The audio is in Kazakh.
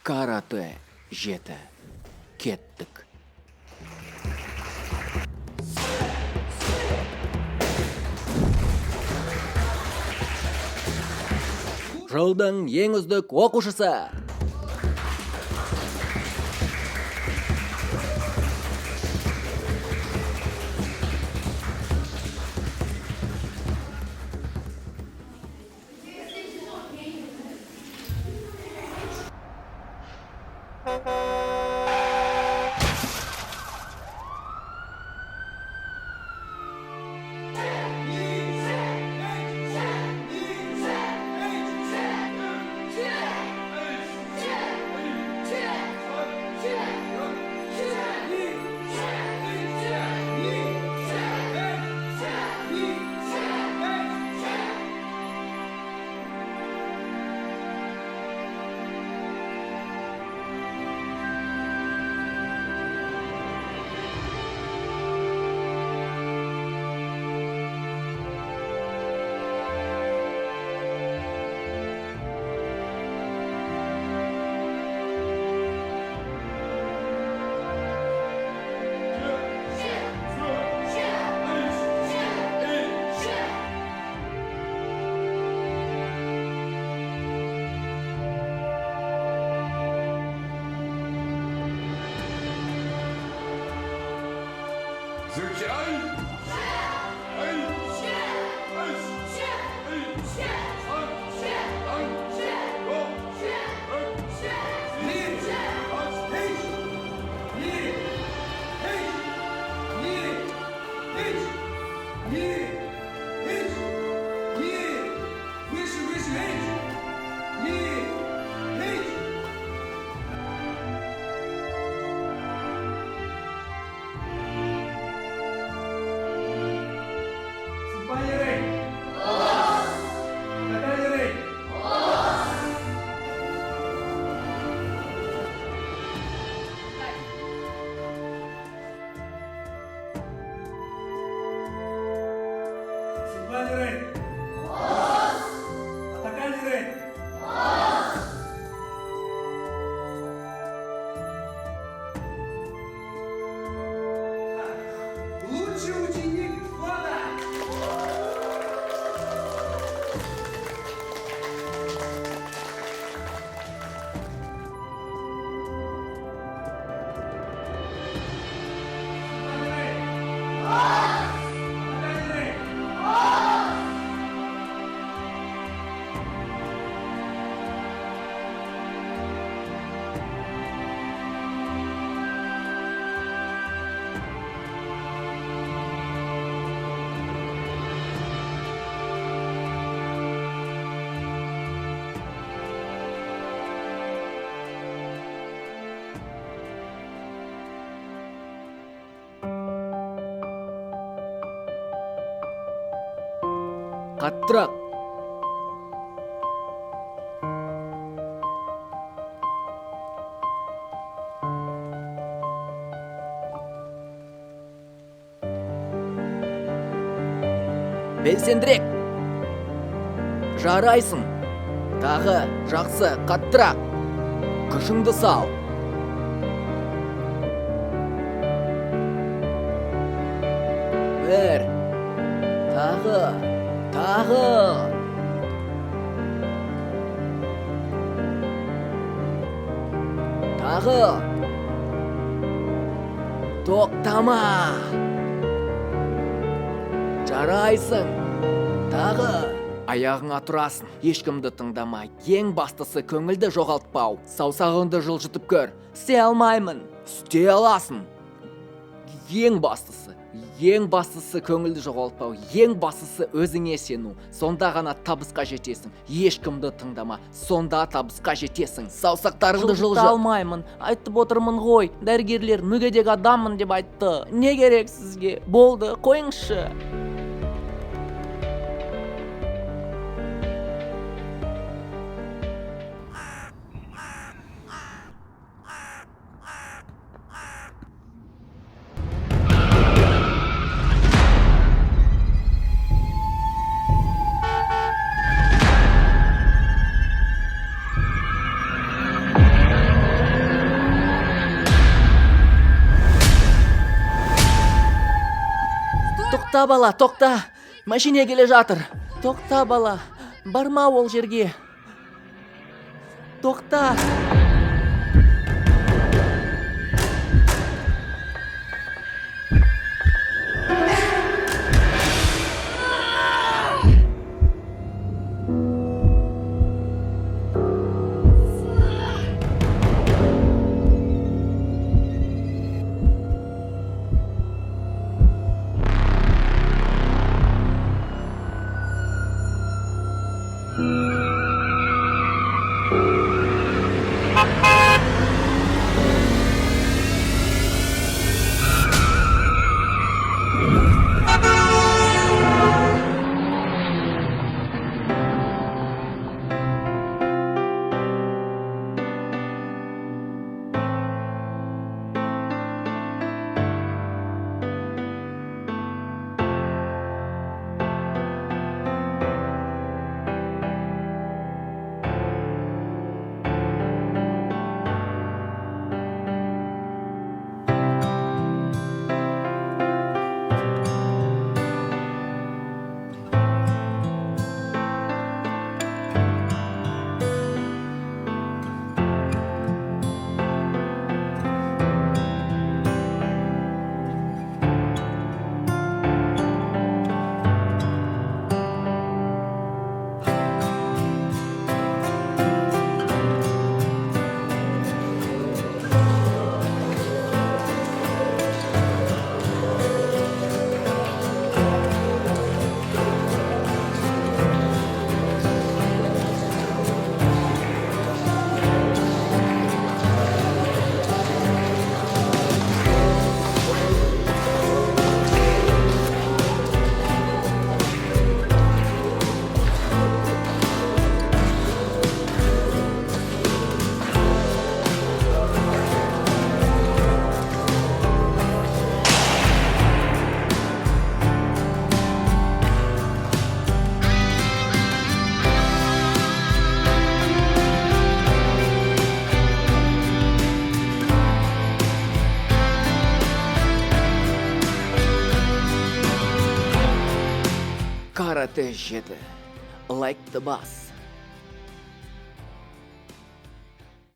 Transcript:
Каратэ жеті. Кеттік. Жылдың ең үздік оқушысы. Қаттырақ. Белсендірек. Жарайсың. Тағы жақсы, қаттырақ. Күшіңді сал. Бір. Тағы. Тағы. Тоқтама. Жарайсың. Тағы. Аяғыңа тұрасың. Ешкімді тыңдама. Ең бастысы көңілді жоғалтпау. Саусағыңды жылжытып көр. Істей алмаймын. Істей аласың. Ең бастысы көңілді жоғалтпау. Ең бастысы өзіңе сену. Сонда ғана табысқа жетесің. Ешкімді тыңдама. Сонда табысқа жетесің. Саусақтарыңды жылжыт. Жылжыта алмаймын. Айтып отырмын ғой. Дәрігерлер мүгедек адаммын деп айтты. Не керек сізге? Болды, қойыңызшы. Токта бала, токта. Машине келе жатыр. Токта бала. Барма ол жерге. Токта. Karate jedi. Like the boss.